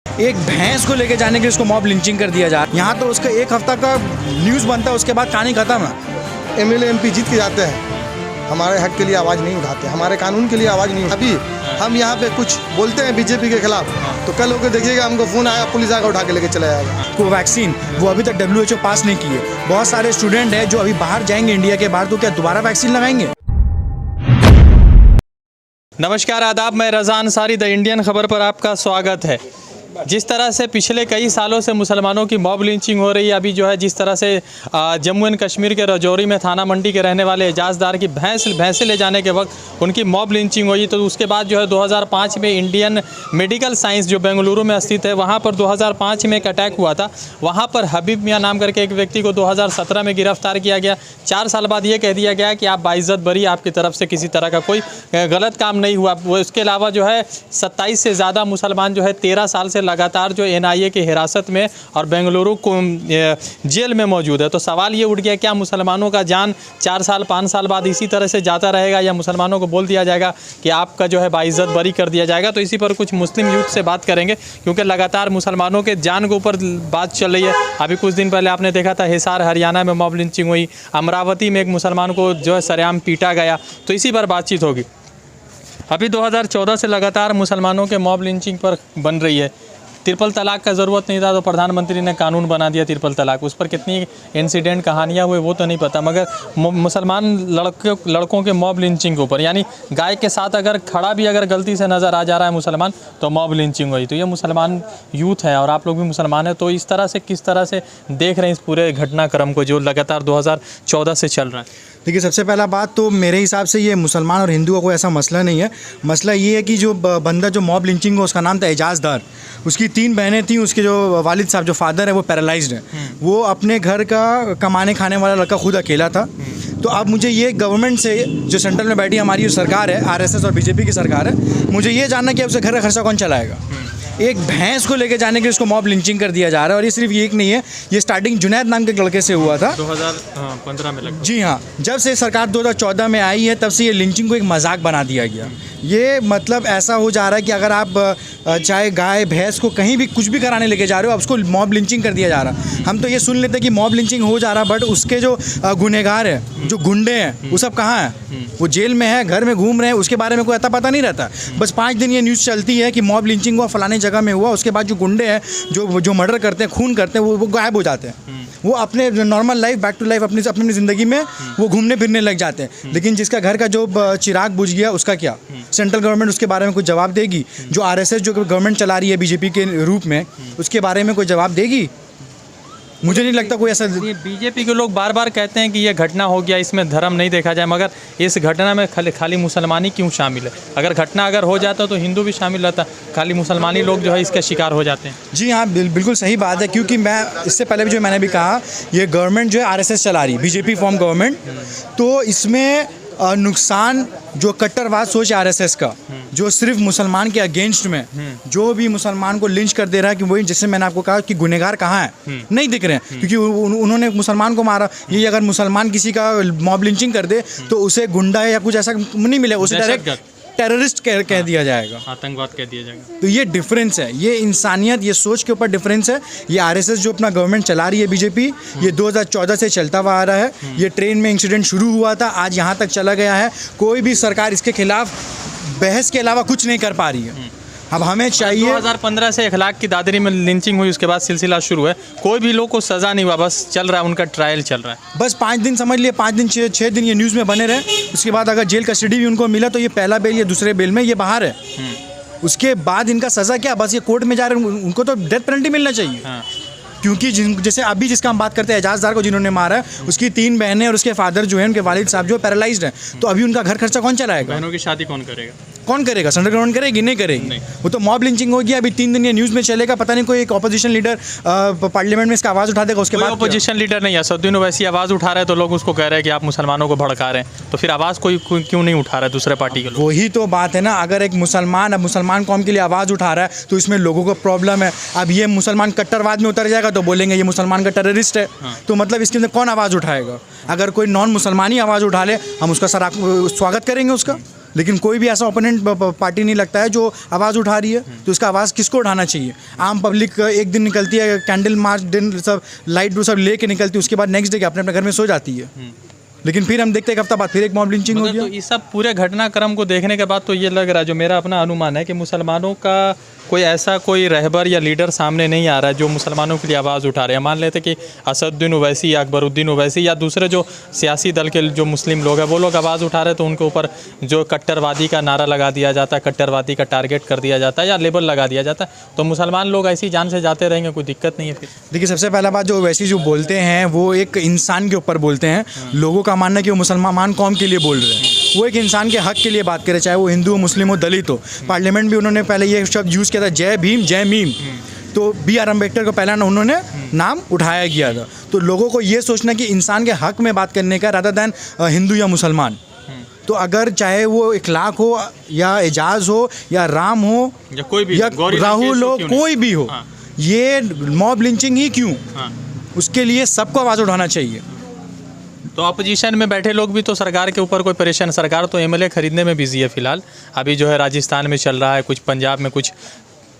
एक भैंस को लेके जाने के लिए उसको मॉब लिंचिंग कर दिया जाए। यहाँ तो उसका एक हफ्ता का न्यूज़ बनता है, उसके बाद कहानी खत्म है। एमएलए एमपी जीत के जाते हैं, हमारे हक के लिए आवाज़ नहीं उठाते, हमारे कानून के लिए आवाज़ नहीं उठाते। अभी हम यहाँ पे कुछ बोलते हैं बीजेपी के खिलाफ, तो कल होकर देखिएगा हमको फ़ोन आया, पुलिस आकर उठा के लेके चला जाएगा। कोवैक्सीन वो अभी तक WHO पास नहीं की है। बहुत सारे स्टूडेंट हैं जो अभी बाहर जाएंगे इंडिया के बाहर, तो क्या दोबारा वैक्सीन लगाएंगे? नमस्कार, आदाब। मैं रज़ा अंसारी, द इंडियन खबर पर आपका स्वागत है। जिस तरह से पिछले कई सालों से मुसलमानों की मॉब लिंचिंग हो रही है, अभी जो है जिस तरह से जम्मू एंड कश्मीर के राजौरी में थाना मंडी के रहने वाले एजाजदार की भैंसे ले जाने के वक्त उनकी मॉब लिंचिंग हुई, तो उसके बाद जो है 2005 में इंडियन मेडिकल साइंस जो बेंगलुरु में स्थित है, वहाँ पर 2005 में एक अटैक हुआ था। वहाँ पर हबीब मियाँ नाम करके एक व्यक्ति को 2017 में गिरफ्तार किया गया। 4 साल बाद ये कह दिया गया कि आप बाइज्जत बरी, आपकी तरफ से किसी तरह का कोई गलत काम नहीं हुआ। वो इसके अलावा जो है 27 से ज़्यादा मुसलमान जो है 13 साल से लगातार जो NIA की हिरासत में और बेंगलुरु को जेल में मौजूद है। तो सवाल ये उठ गया, क्या मुसलमानों का जान 4 साल 5 साल बाद इसी तरह से जाता रहेगा, या मुसलमानों को बोल दिया जाएगा कि आपका जो है बाइज्जत बरी कर दिया जाएगा? तो इसी पर कुछ मुस्लिम यूथ से बात करेंगे, क्योंकि लगातार मुसलमानों के जान के ऊपर बात चल रही है। अभी कुछ दिन पहले आपने देखा था हिसार हरियाणा में मॉब लिंचिंग हुई, अमरावती में एक मुसलमान को जो है सरेआम पीटा गया। तो इसी पर बातचीत होगी। अभी 2014 से लगातार मुसलमानों के मॉब लिंचिंग पर बन रही है। ट्रिपल तलाक का ज़रूरत नहीं था, तो प्रधानमंत्री ने कानून बना दिया ट्रिपल तलाक। उस पर कितनी इंसिडेंट कहानियाँ हुए वो तो नहीं पता, मगर मुसलमान लड़कों के मॉब लिंचिंग के ऊपर, यानी गाय के साथ अगर खड़ा भी अगर गलती से नज़र आ जा रहा है मुसलमान, तो मॉब लिंचिंग हुई। तो ये मुसलमान यूथ है और आप लोग भी मुसलमान हैं, तो इस तरह से किस तरह से देख रहे हैं इस पूरे घटनाक्रम को जो लगातार 2014 से चल रहा है? देखिए, सबसे पहला बात तो मेरे हिसाब से ये मुसलमान और हिंदू का कोई ऐसा मसला नहीं है। मसला ये है कि जो बंदा जो मॉब लिंचिंग हो, उसका नाम था एजाजदार। उसकी 3 बहनें थीं, उसके जो वालिद साहब जो फादर है वो पैरालाइज्ड है। वो अपने घर का कमाने खाने वाला लड़का खुद अकेला था। तो अब मुझे ये गवर्नमेंट से, जो सेंट्रल में बैठी हमारी जो सरकार है, RSS और BJP की सरकार है, मुझे ये जानना कि अब उसे घर का खर्चा कौन चलाएगा। एक भैंस को लेके जाने के लिए उसको मॉब लिंचिंग कर दिया जा रहा है। और ये सिर्फ ये एक नहीं है, ये स्टार्टिंग जुनैद नाम के लड़के से हुआ था 2015 में लगभग। जी हाँ, जब से सरकार 2014 में आई है, तब से ये लिंचिंग को एक मजाक बना दिया गया। ये मतलब ऐसा हो जा रहा है कि अगर आप चाहे गाय भैंस को कहीं भी कुछ भी कराने लेके जा रहे हो, अब उसको मॉब लिंचिंग कर दिया जा रहा है। हम तो ये सुन लेते हैं कि मॉब लिंचिंग हो जा रहा है, बट उसके जो गुनहगार है, जो गुंडे हैं, वो सब कहाँ हैं? वो जेल में है, घर में घूम रहे हैं, उसके बारे में कोई अता पता नहीं रहता। बस 5 दिन ये न्यूज़ चलती है कि मॉब लिंचिंग हुआ, फलाने जगह में हुआ। उसके बाद जो गुंडे हैं, जो मर्डर करते हैं, खून करते हैं, वो गायब हो जाते हैं। वो अपने normal life, back to life, अपनी ज़िंदगी में वो घूमने फिरने लग जाते हैं। लेकिन जिसका घर का जो चिराग बुझ गया, उसका क्या? सेंट्रल गवर्नमेंट उसके बारे में कुछ जवाब देगी? जो RSS जो गवर्नमेंट चला रही है BJP के रूप में, उसके बारे में कोई जवाब देगी? मुझे नहीं लगता कोई ऐसा। BJP के लोग बार बार कहते हैं कि ये घटना हो गया, इसमें धर्म नहीं देखा जाए, मगर इस घटना में खाली मुसलमानी क्यों शामिल है? अगर घटना अगर हो जाता तो हिंदू भी शामिल रहता, खाली मुसलमानी लोग जो है इसके शिकार हो जाते हैं। जी हाँ, बिल्कुल सही बात है, क्योंकि मैं इससे पहले भी जो मैंने भी कहा, ये गवर्नमेंट जो है RSS चला रही है, BJP फॉर्म गवर्नमेंट। तो इसमें नुकसान जो कट्टरवाद सोच RSS का, जो सिर्फ मुसलमान के अगेंस्ट में जो भी मुसलमान को लिंच कर दे रहा है, कि वही जैसे मैंने आपको कहा कि गुनहगार कहाँ है, नहीं दिख रहे हैं, क्योंकि उन्होंने मुसलमान को मारा। ये अगर मुसलमान किसी का मॉब लिंचिंग कर दे, तो उसे गुंडा या कुछ ऐसा नहीं मिलेगा, उसे डायरेक्ट टेररिस्ट कह दिया जाएगा, आतंकवाद कह दिया जाएगा। तो ये डिफरेंस है, ये इंसानियत, ये सोच के ऊपर डिफरेंस है। ये RSS जो अपना गवर्नमेंट चला रही है BJP, ये 2014 से चलता हुआ आ रहा है। ये ट्रेन में इंसिडेंट शुरू हुआ था, आज यहाँ तक चला गया है। कोई भी सरकार इसके खिलाफ बहस के अलावा कुछ नहीं कर पा रही है। अब हमें चाहिए, 2015 से 1 लाख की दादरी में लिंचिंग हुई, उसके बाद सिलसिला शुरू है, कोई भी लोग को सज़ा नहीं हुआ, बस चल रहा है, उनका ट्रायल चल रहा है। बस 5 दिन समझ लिए, 5 दिन 6 दिन ये न्यूज़ में बने रहे। उसके बाद अगर जेल कस्टडी भी उनको मिला, तो ये पहला बेल या दूसरे बेल में ये बाहर है। उसके बाद इनका सज़ा क्या? बस ये कोर्ट में जा रहे हैं, उनको तो डेथ पेनल्टी मिलना चाहिए। क्योंकि जैसे अभी जिसका हम बात करते हैं, एजाजदार को जिन्होंने मारा है, उसकी 3 बहनें और उसके फादर जो हैं, उनके वालिद साहब जो पैरालाइज्ड हैं। तो अभी उनका घर खर्चा कौन चलाएगा? बहनों की शादी कौन करेगा? कौन करेगा? सेंट्रल गवर्नमेंट करेगी? नहीं करेगी। नहीं। वो तो मॉब लिंचिंग हो गया, अभी 3 दिन ये न्यूज़ में चलेगा। पता नहीं कोई एक ऑपोजिशन लीडर पार्लियामेंट में इसका आवाज़ उठा देगा। उसके बाद ऑपोजिशन लीडर नहीं है, असदुद्दीन ओवैसी आवाज़ उठा रहे हैं, तो लोग उसको कह रहे हैं कि आप मुसलमानों को भड़का रहे हैं। तो फिर आवाज़ कोई क्यों नहीं उठा रहा है दूसरे पार्टी के लोग? वही तो बात है ना, अगर एक मुसलमान कौम के लिए आवाज़ उठा रहा है, तो इसमें लोगों को प्रॉब्लम है। अब ये मुसलमान कट्टरवाद में उतर जाएगा, तो बोलेंगे ये मुसलमान का टेररिस्ट है। तो मतलब इसके अंदर कौन आवाज़ उठाएगा? अगर कोई नॉन मुसलमान ही आवाज़ उठा ले, हम उसका स्वागत करेंगे उसका। लेकिन कोई भी ऐसा ओपोनेंट पार्टी नहीं लगता है जो आवाज़ उठा रही है। तो इसका आवाज़ किसको उठाना चाहिए? आम पब्लिक एक दिन निकलती है, कैंडल मार्च दिन सब लाइट सब लेके निकलती है, उसके बाद नेक्स्ट डे अपने अपने घर में सो जाती है। लेकिन फिर हम देखते हैं एक हफ्ता बाद फिर एक मॉब लिंचिंग हो गया। तो इस सब पूरे घटनाक्रम को देखने के बाद तो ये लग रहा है, जो मेरा अपना अनुमान है, कि मुसलमानों का कोई ऐसा कोई रहबर या लीडर सामने नहीं आ रहा है जो मुसलमानों के लिए आवाज़ उठा रहे हैं। मान लेते कि असदुद्दीन ओवैसी या अकबरुद्दीन ओवैसी या दूसरे जो सियासी दल के जो मुस्लिम लोग हैं वो लोग आवाज़ उठा रहे हैं, तो उनके ऊपर जो कट्टरवादी का नारा लगा दिया जाता है, कट्टरवादी का टारगेट कर दिया जाता है या लेबल लगा दिया जाता है, तो मुसलमान लोग ऐसी जान से जाते रहेंगे, कोई दिक्कत नहीं है फिर। देखिए, सबसे पहला बात, जो ओवैसी जो बोलते हैं वो एक इंसान के ऊपर बोलते हैं। लोगों का मानना है कि वो मुसलमान कौम के लिए बोल रहे हैं, वो एक इंसान के हक के लिए बात करे, चाहे वो हिंदू हो, मुस्लिम हो, दलित हो। पार्लियामेंट भी उन्होंने पहले ये शब्द यूज़ किया था, जय भीम जय मीम। तो BR अम्बेडकर को पहला उन्होंने नाम उठाया गया था। तो लोगों को ये सोचना कि इंसान के हक में बात करने का, रादर दैन हिंदू या मुसलमान। तो अगर चाहे वो इखलाक हो या एजाज हो या राम हो या कोई भी या राहुल हो, कोई भी हो, ये मॉब लिंचिंग ही क्यों, उसके लिए सबको आवाज़ उठाना चाहिए। तो अपोजिशन में बैठे लोग भी तो सरकार के ऊपर कोई परेशान, सरकार तो MLA खरीदने में बिजी है फिलहाल। अभी जो है राजस्थान में चल रहा है, कुछ पंजाब में कुछ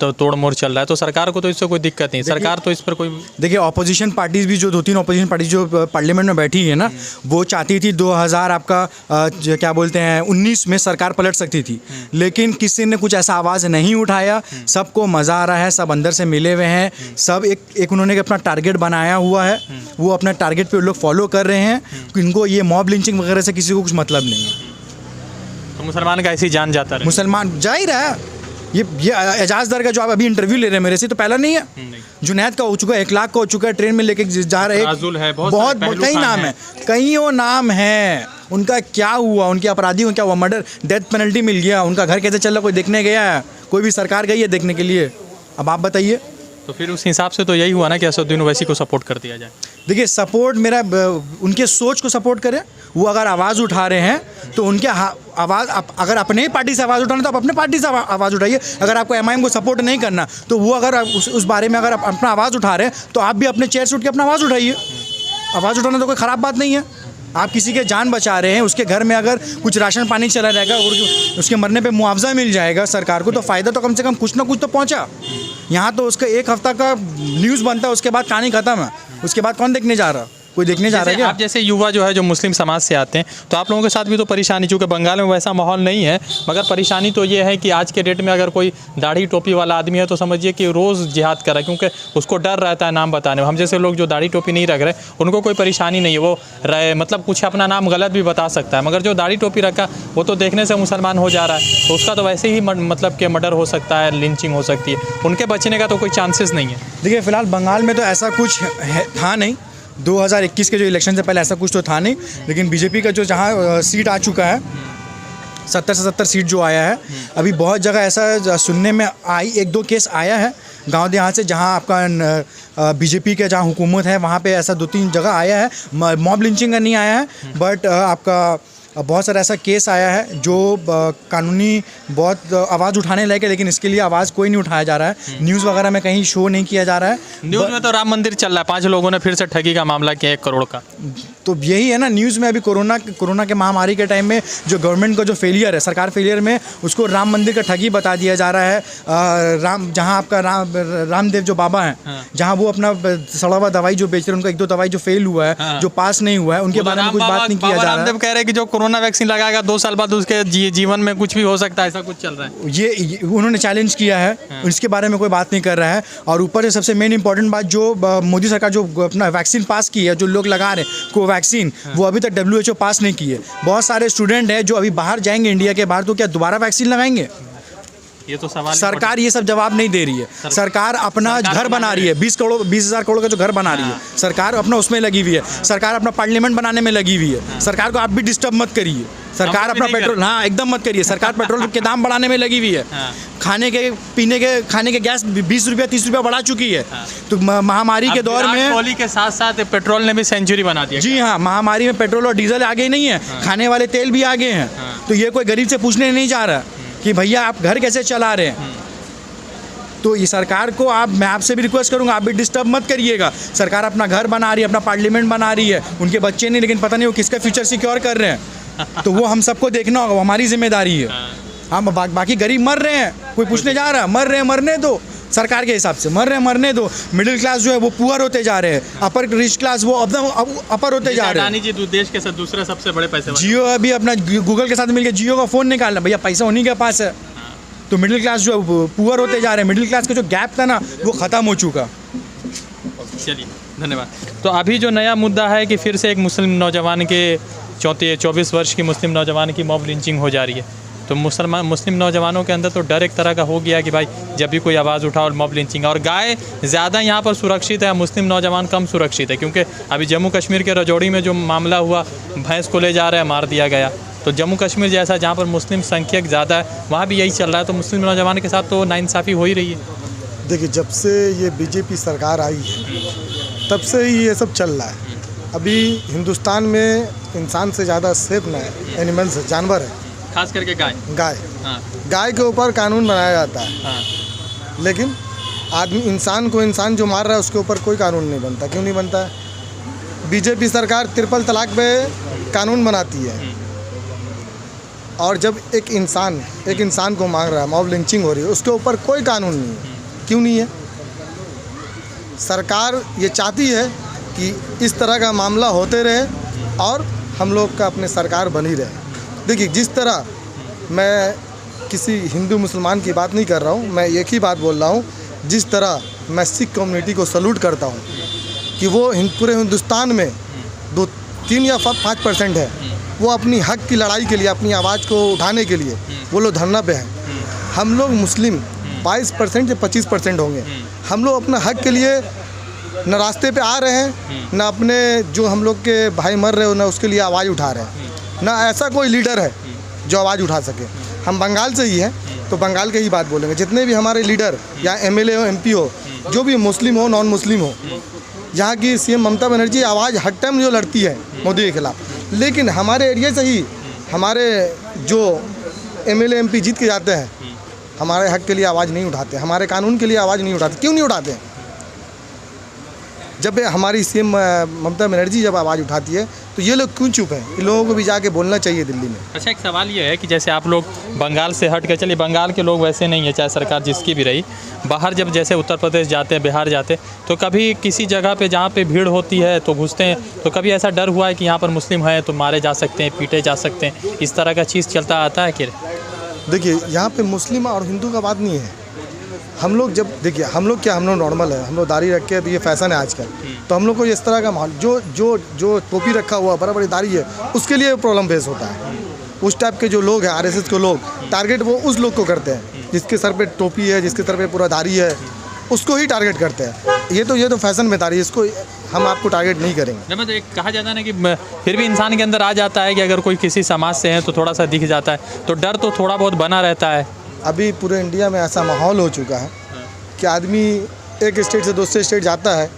तो तोड़ मोड़ चल रहा है, तो सरकार को तो इससे कोई दिक्कत नहीं, सरकार तो इस पर कोई। देखिए, ऑपोजिशन पार्टीज़ भी जो 2-3 ऑपोजिशन पार्टी जो पार्लियामेंट में बैठी है ना, वो चाहती थी 2000 क्या बोलते हैं 19 में सरकार पलट सकती थी, लेकिन किसी ने कुछ ऐसा आवाज़ नहीं उठाया। सबको मज़ा आ रहा है, सब अंदर से मिले हुए हैं, सब एक उन्होंने अपना टारगेट बनाया हुआ है, वो अपना टारगेट पे लोग फॉलो कर रहे हैं। इनको ये मॉब लिंचिंग वगैरह से किसी को कुछ मतलब नहीं है। तो मुसलमान का ऐसे ही जान जाता है, मुसलमान जा ही रहा है। ये एजाज दर का जो आप अभी इंटरव्यू ले रहे हैं मेरे से, तो पहला नहीं है। जुनैद का हो चुका है, 1 लाख का हो चुका है, ट्रेन में लेके जा रहे हैं, बहुत कई नाम है, कईयों नाम है। उनका क्या हुआ, उनके अपराधी को क्या हुआ, मर्डर, डेथ पेनल्टी मिल गया, उनका घर कैसे चल रहा, कोई देखने गया है? कोई भी सरकार गई है देखने के लिए? अब आप बताइए। तो फिर उस हिसाब से तो यही हुआ ना कि असदुद्दीन ओवैसी को सपोर्ट कर दिया जाए। देखिए, सपोर्ट मेरा उनके सोच को सपोर्ट करें। वो अगर आवाज़ उठा रहे हैं तो उनके आवाज़, अगर अपने ही पार्टी से आवाज़ उठाना तो आप अपने पार्टी से आवाज़ उठाइए। अगर आपको MIM को सपोर्ट नहीं करना तो वो अगर उस बारे में अगर आप अपना आवाज़ उठा रहे हैं तो आप भी अपने चेयर से उठ के अपना आवाज़ उठाइए। आवाज़ उठाना तो कोई ख़राब बात नहीं है। आप किसी के जान बचा रहे हैं, उसके घर में अगर कुछ राशन पानी चला रहेगा और उसके मरने पे मुआवजा मिल जाएगा सरकार को, तो फ़ायदा तो कम से कम कुछ ना कुछ तो पहुंचा। यहाँ तो उसका 1 हफ्ता का न्यूज़ बनता है, उसके बाद कहानी ख़त्म है। उसके बाद कौन देखने जा रहा है? कोई देखने जा रहा है क्या? आप जैसे युवा जो है जो मुस्लिम समाज से आते हैं, तो आप लोगों के साथ भी तो परेशानी, चूँकि बंगाल में वैसा माहौल नहीं है, मगर परेशानी तो ये है कि आज के डेट में अगर कोई दाढ़ी टोपी वाला आदमी है तो समझिए कि रोज़ जिहाद कर रहा है, क्योंकि उसको डर रहता है नाम बताने में। हम जैसे लोग जो दाढ़ी टोपी नहीं रख रहे, उनको कोई परेशानी नहीं है, वो मतलब कुछ अपना नाम गलत भी बता सकता है, मगर जो दाढ़ी टोपी रखा वो तो देखने से मुसलमान हो जा रहा है, तो उसका तो वैसे ही मतलब कि मर्डर हो सकता है, लिंचिंग हो सकती है, उनके बचने का तो कोई चांसेस नहीं है। देखिए, फ़िलहाल बंगाल में तो ऐसा कुछ था नहीं। 2021 के जो इलेक्शन से पहले ऐसा कुछ तो था नहीं, लेकिन बीजेपी का जो जहाँ सीट आ चुका है, 70 से 70 सीट जो आया है, अभी बहुत जगह ऐसा सुनने में आई, 1-2 केस आया है गांव देहात से, जहां आपका बीजेपी के जहां हुकूमत है वहां पे ऐसा 2-3 जगह आया है। मॉब लिंचिंग का नहीं आया है, बट आपका बहुत सारा ऐसा केस आया है जो कानूनी बहुत आवाज़ उठाने लायक है, लेकिन इसके लिए आवाज़ कोई नहीं उठाया जा रहा है। न्यूज़ वगैरह में कहीं शो नहीं किया जा रहा है। न्यूज़ में तो राम मंदिर चल रहा है, 5 लोगों ने फिर से ठगी का मामला किया 1 करोड़ का। तो यही है ना, न्यूज़ में अभी कोरोना के महामारी के टाइम में जो गवर्नमेंट का जो फेलियर है, सरकार फेलियर में, उसको राम मंदिर का ठगी बता दिया जा रहा है। जहाँ आपका रामदेव जो बाबा हैं, जहाँ वो अपना सड़ा हुआ दवाई जो बेच रहे हैं, उनका 1-2 दवाई जो फेल हुआ है, जो पास नहीं हुआ है, उनके बारे में कुछ बात नहीं किया जा रहा है। रामदेव कह रहे हैं कि जो कोरोना वैक्सीन लगाएगा 2 साल बाद उसके जीवन में कुछ भी हो सकता है, ऐसा कुछ चल रहा है। ये उन्होंने चैलेंज किया है, इसके बारे में कोई बात नहीं कर रहा है। और ऊपर से सबसे मेन इंपॉर्टेंट बात, जो मोदी सरकार जो अपना वैक्सीन पास की है, जो लोग लगा रहे हैं कोवैक्सीन, वो अभी तक WHO पास नहीं की है। बहुत सारे स्टूडेंट हैं जो अभी बाहर जाएंगे इंडिया के बाहर, तो क्या दोबारा वैक्सीन लगाएंगे? ये तो सवाल, सरकार ये सब जवाब नहीं दे रही है। सरकार अपना घर बना रही है, 20,000 करोड़ का जो घर बना रही है, सरकार अपना उसमें लगी हुई है। सरकार अपना पार्लियामेंट बनाने में लगी हुई है। सरकार को आप भी डिस्टर्ब मत करिए। सरकार अपना पेट्रोल, हाँ एकदम मत करिए। सरकार पेट्रोल के दाम बढ़ाने में लगी हुई है। खाने के गैस 20 रुपया 30 रुपया बढ़ा चुकी है। तो महामारी के दौर में कोहली के साथ साथ पेट्रोल ने भी सेंचुरी बना दिया। जी हाँ, महामारी में पेट्रोल और डीजल आगे नहीं है, खाने वाले तेल भी आगे हैं। तो ये कोई गरीब से पूछने नहीं जा रहा कि भैया आप घर कैसे चला रहे हैं। तो ये सरकार को मैं आपसे भी रिक्वेस्ट करूँगा, आप भी डिस्टर्ब मत करिएगा। सरकार अपना घर बना रही है, अपना पार्लियामेंट बना रही है, उनके बच्चे नहीं, लेकिन पता नहीं वो किसका फ्यूचर सिक्योर कर रहे हैं। तो वो हम सबको देखना होगा, वो हमारी जिम्मेदारी है। हम बाकी गरीब मर रहे हैं, कोई पूछने जा रहा है, मर रहे हैं मरने दो, सरकार के हिसाब से मर रहे हैं मरने दो। मिडिल क्लास जो है वो पुअर होते जा रहे हैं, अपर रिच क्लास वो अपर होते जा रहे हैं। अडानी जी देश के दूसरा सबसे बड़े पैसे वाले। जियो अभी अपना गूगल के साथ मिलकर जियो का फ़ोन निकालना, भैया पैसा उन्हीं के पास है। तो मिडिल क्लास जो है पुअर होते जा रहे हैं, मिडिल क्लास का जो गैप था ना वो ख़त्म हो चुका। चलिए धन्यवाद। तो अभी जो नया मुद्दा है कि फिर से एक मुस्लिम नौजवान के 24 वर्ष की मुस्लिम नौजवान की मॉब लिंचिंग हो जा रही है। तो मुस्लिम नौजवानों के अंदर तो डर एक तरह का हो गया कि भाई जब भी कोई आवाज़ उठाओ और मॉब लिंचिंग। और गाय ज़्यादा यहाँ पर सुरक्षित है, मुस्लिम नौजवान कम सुरक्षित है, क्योंकि अभी जम्मू कश्मीर के रजौड़ी में जो मामला हुआ, भैंस को ले जा रहा है मार दिया गया। तो जम्मू कश्मीर जैसा जहाँ पर मुस्लिम संख्यक ज़्यादा है वहाँ भी यही चल रहा है। तो मुस्लिम नौजवान के साथ तो नाइंसाफ़ी हो ही रही है। देखिए, जब से ये बीजेपी सरकार आई है तब से ही ये सब चल रहा है। अभी हिंदुस्तान में इंसान से ज़्यादा सेफ ना है, एनिमल्स है, जानवर है, खास करके गाय। हाँ। गाय के ऊपर कानून बनाया जाता है। हाँ। लेकिन आदमी इंसान जो मार रहा है उसके ऊपर कोई कानून नहीं बनता। क्यों नहीं बनता है? बीजेपी सरकार ट्रिपल तलाक पे कानून बनाती है, और जब एक इंसान को मार रहा है, मॉब लिंचिंग हो रही है, उसके ऊपर कोई कानून नहीं है। क्यों नहीं है? सरकार ये चाहती है कि इस तरह का मामला होते रहे और हम लोग का अपने सरकार बनी रहे। देखिए, जिस तरह मैं किसी हिंदू मुसलमान की बात नहीं कर रहा हूँ, मैं एक ही बात बोल रहा हूँ, जिस तरह मैं सिख कम्युनिटी को सल्यूट करता हूँ कि वो पूरे हिंदुस्तान में 3 या 5% है, वो अपनी हक की लड़ाई के लिए, अपनी आवाज़ को उठाने के लिए वो लोग धरना पे हैं। हम लोग मुस्लिम 22% या 25% होंगे। हम लोग अपना हक के लिए न रास्ते पे आ रहे हैं, न अपने जो हम लोग के भाई मर रहे हो न उसके लिए आवाज़ उठा रहे हैं, ना ऐसा कोई लीडर है जो आवाज़ उठा सके। हम बंगाल से ही हैं तो बंगाल के ही बात बोलेंगे। जितने भी हमारे लीडर या MLA हो, MP हो, जो भी मुस्लिम हो नॉन मुस्लिम हो, यहाँ की CM ममता बनर्जी आवाज़ हर टाइम जो लड़ती है मोदी के खिलाफ। लेकिन हमारे एरिया से ही हमारे जो MLA MP जीत के जाते हैं, हमारे हक के लिए आवाज़ नहीं उठाते, हमारे कानून के लिए आवाज़ नहीं उठाते। क्यों नहीं उठाते? जब हमारी CM ममता बनर्जी जब आवाज़ उठाती है तो ये लोग क्यों चुप हैं? इन लोगों को भी जाके बोलना चाहिए दिल्ली में। अच्छा, एक सवाल ये है कि जैसे आप लोग बंगाल से हट के, चलिए बंगाल के लोग वैसे नहीं है, चाहे सरकार जिसकी भी रही, बाहर जब जैसे उत्तर प्रदेश जाते हैं, बिहार जाते हैं, तो कभी किसी जगह पे जहाँ पे भीड़ होती है तो घुसते हैं, तो कभी ऐसा डर हुआ है कि यहाँ पर मुस्लिम हैं तो मारे जा सकते हैं, पीटे जा सकते हैं, इस तरह का चीज़ चलता आता है? कि देखिए, यहाँ पे मुस्लिम और हिंदू का बात नहीं है। हम लोग जब देखिए, हम लोग नॉर्मल है, हम लोग दाढ़ी रख के, तो ये फैशन है आजकल, तो हम लोग को इस तरह का माहौल, जो टोपी रखा हुआ बड़ा बड़ी दाढ़ी है, उसके लिए प्रॉब्लम फेस होता है। उस टाइप के जो लोग हैं, RSS के लोग, टारगेट वो उस लोग को करते हैं जिसके सर पे टोपी है, जिसके सर पे पूरा दाढ़ी है, उसको ही टारगेट करते हैं। ये तो फैशन में दाढ़ी, इसको हम आपको टारगेट नहीं करेंगे। मतलब एक कहा जाता है ना कि फिर भी इंसान के अंदर आ जाता है कि अगर कोई किसी समाज से है तो थोड़ा सा दिख जाता है, तो डर तो थोड़ा बहुत बना रहता है। अभी पूरे इंडिया में ऐसा माहौल हो चुका है कि आदमी एक स्टेट से दूसरे स्टेट जाता है,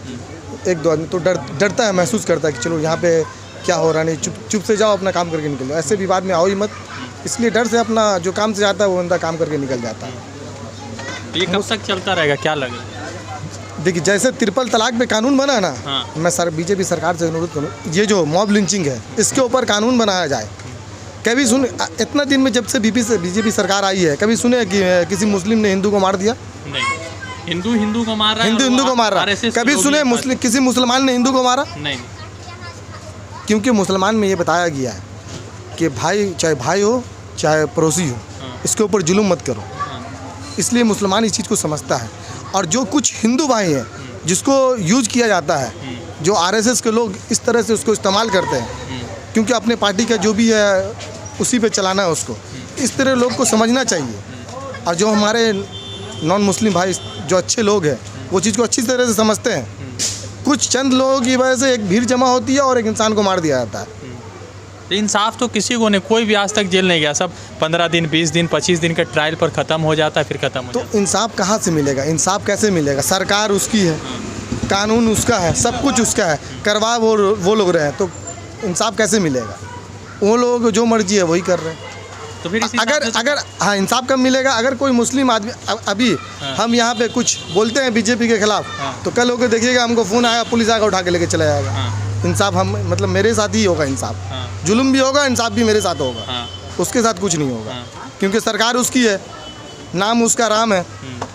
1-2 आदमी तो डरता है, महसूस करता है कि चलो यहाँ पे क्या हो रहा, नहीं चुप से जाओ, अपना काम करके निकल जाओ, ऐसे विवाद में आओ ही मत। इसलिए डर से अपना जो काम से जाता है वो बंदा काम करके निकल जाता है। तो ये कब तक चलता रहेगा, क्या लग रहा है? देखिए, जैसे ट्रिपल तलाक पे कानून बना ना, हाँ। मैं बीजेपी सरकार से अनुरोध करूँ, ये जो मॉब लिंचिंग है इसके ऊपर कानून बनाया जाए। कभी इतना दिन में जब से बीजेपी सरकार आई है, कभी सुने कि किसी मुस्लिम ने हिंदू को मार दिया? नहीं। हिंदू को मार रहा है, हिंदू को मार रहा है। कभी सुने किसी मुसलमान ने हिंदू को मारा? नहीं। क्योंकि मुसलमान में ये बताया गया है कि भाई, चाहे भाई हो चाहे पड़ोसी हो, इसके ऊपर जुल्म मत करो। इसलिए मुसलमान इस चीज़ को समझता है। और जो कुछ हिंदू भाई हैं जिसको यूज किया जाता है, जो RSS के लोग इस तरह से उसको इस्तेमाल करते हैं, क्योंकि अपने पार्टी का जो भी है उसी पे चलाना है उसको, इस तरह लोग को समझना चाहिए। और जो हमारे नॉन मुस्लिम भाई जो अच्छे लोग हैं वो चीज़ को अच्छी तरह से समझते हैं। कुछ चंद लोगों की वजह से एक भीड़ जमा होती है और एक इंसान को मार दिया जाता है। इंसाफ तो किसी को नहीं, कोई भी आज तक जेल नहीं गया, सब 15 दिन 20 दिन 25 दिन के ट्रायल पर ख़त्म हो जाता है, फिर ख़त्म हो जाता है। तो इंसाफ कहाँ से मिलेगा? इंसाफ कैसे मिलेगा? सरकार उसकी है, कानून उसका है, सब कुछ उसका है, करवा वो लोग रहे हैं, तो इंसाफ कैसे मिलेगा? वो लोग जो मर्जी है वही कर रहे हैं। तो फिर इस हिसाब अगर से- अगर हाँ इंसाफ कब मिलेगा? अगर कोई मुस्लिम आदमी अभी हम यहाँ पे कुछ बोलते हैं बीजेपी के खिलाफ, तो कल होकर देखिएगा हमको फ़ोन आया, पुलिस आकर उठा के लेके चला जाएगा। हाँ, इंसाफ हम मतलब मेरे साथ ही होगा इंसाफ। हाँ, जुल्म भी होगा, इंसाफ भी मेरे साथ होगा। हाँ, उसके साथ कुछ नहीं होगा, हाँ। क्योंकि सरकार उसकी है, नाम उसका राम है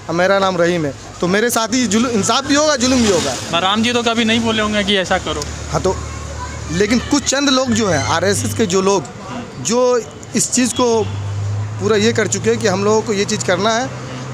और मेरा नाम रहीम है। तो मेरे साथ ही इंसाफ भी होगा, जुल्म भी होगा। पर राम जी तो कभी नहीं बोले होंगे कि ऐसा करो। हाँ तो लेकिन कुछ चंद लोग जो हैं आरएसएस के जो लोग जो इस चीज़ को पूरा ये कर चुके हैं कि हम लोगों को ये चीज़ करना है,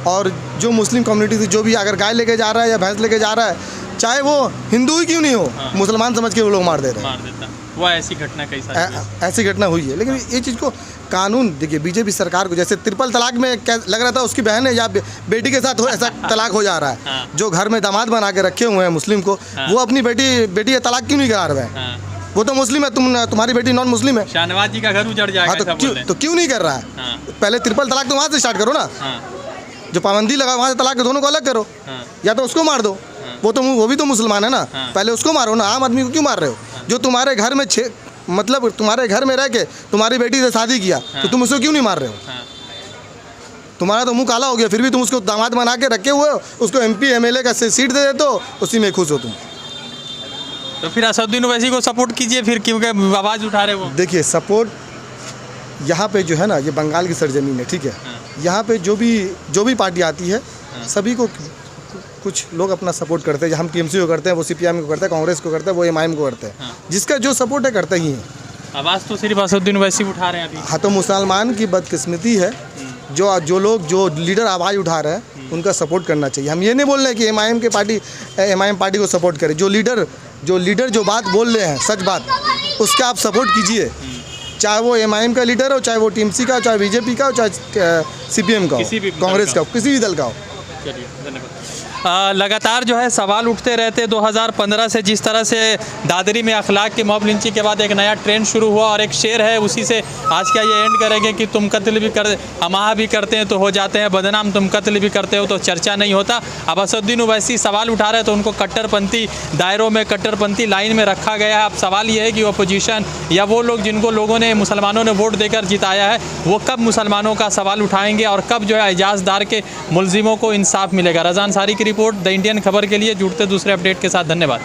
और जो मुस्लिम कम्युनिटी से जो भी अगर गाय लेके जा रहा है या भैंस लेके जा रहा है, चाहे वो हिंदू ही क्यों नहीं हो, मुसलमान समझ के वो लोग मार दे रहे हैं। मार देता वो ऐसी घटना कई सारी हुई। ऐसी घटना हुई है। लेकिन ये चीज़ को कानून देखिए, बीजेपी सरकार को जैसे ट्रिपल तलाक में क्या लग रहा था उसकी बहन है या बेटी के साथ हो ऐसा तलाक हो जा रहा है। हाँ। जो घर में दामाद बना के रखे हुए हैं मुस्लिम को, वो अपनी बेटी का तलाक क्यों नहीं करा रहे हैं? हाँ, वो तो मुस्लिम है, तुम्हारी बेटी नॉन मुस्लिम है। शाहनवाज जी का घर उजड़ जाएगा हाँ ऐसा बोल रहे हैं। तो क्यों नहीं कर रहा है? हाँ, पहले ट्रिपल तलाक तो वहाँ से स्टार्ट करो ना, हाँ, जो पाबंदी लगा वहाँ से तलाक दोनों को अलग करो, हाँ, या तो उसको मार दो। वो भी तो मुसलमान है ना, हाँ। पहले उसको मारो ना, आम आदमी को क्यों मार रहे हो? जो तुम्हारे घर में मतलब तुम्हारे घर में रह के तुम्हारी बेटी से शादी किया, तो तुम उसको क्यों नहीं मार रहे हो? हाँ। तुम्हारा तो मुंह काला हो गया, फिर भी तुम उसको दामाद बना के रखे हुए हो, उसको MP MLA का सीट दे देते हो, उसी में खुश हो तुम। तो फिर असदुद्दीन ओवैसी को सपोर्ट कीजिए फिर, क्योंकि आवाज़ उठा रहे वो। देखिए सपोर्ट यहाँ पे जो है ना, ये बंगाल की सरजमीन है, ठीक है। यहाँ पे जो भी पार्टी आती है, सभी को कुछ लोग अपना सपोर्ट करते हैं। हम TMC को करते हैं, वो CPIM को करते हैं, कांग्रेस को करते हैं, वो MIM को करते हैं। जिसका जो सपोर्ट है करते ही हैं। आवाज़ तो सिर्फ असदुद्दीन ओवैसी उठा रहे हैं अभी। हाँ तो मुसलमान की बदकिस्मती है, जो लोग जो लीडर आवाज़ उठा रहे हैं उनका सपोर्ट करना चाहिए। हम ये नहीं बोल रहे हैं कि MIM पार्टी को सपोर्ट करें। जो लीडर जो बात बोल रहे हैं, सच बात, उसका आप सपोर्ट कीजिए। चाहे वो MIM का लीडर हो, चाहे वो TMC का, चाहे BJP का हो, चाहे CPM का किसी भी हो, दल कांग्रेस का का हो, किसी भी दल का हो। चलिए, धन्यवाद। लगातार जो है सवाल उठते रहते। 2015 से जिस तरह से दादरी में अखलाक की मॉब लिंचिंग के बाद एक नया ट्रेंड शुरू हुआ, और एक शेर है उसी से आज का ये एंड करेंगे कि तुम कत्ल भी कर हमारा भी करते हैं तो हो जाते हैं बदनाम, तुम कत्ल भी करते हो तो चर्चा नहीं होता। अब असदुद्दीन ओवैसी सवाल उठा रहे हैं तो उनको कट्टरपंथी दायरों में, कट्टरपंथी लाइन में रखा गया है। अब सवाल ये है कि अपोजिशन या वो लोग जिनको लोगों ने, मुसलमानों ने वोट देकर जिताया है, वो कब मुसलमानों का सवाल उठाएंगे और कब जो है एजाजदार के मुलजिमों को इंसाफ मिलेगा। रज़ा अंसारी की रिपोर्ट, द इंडियन खबर के लिए जुड़ते दूसरे अपडेट के साथ। धन्यवाद।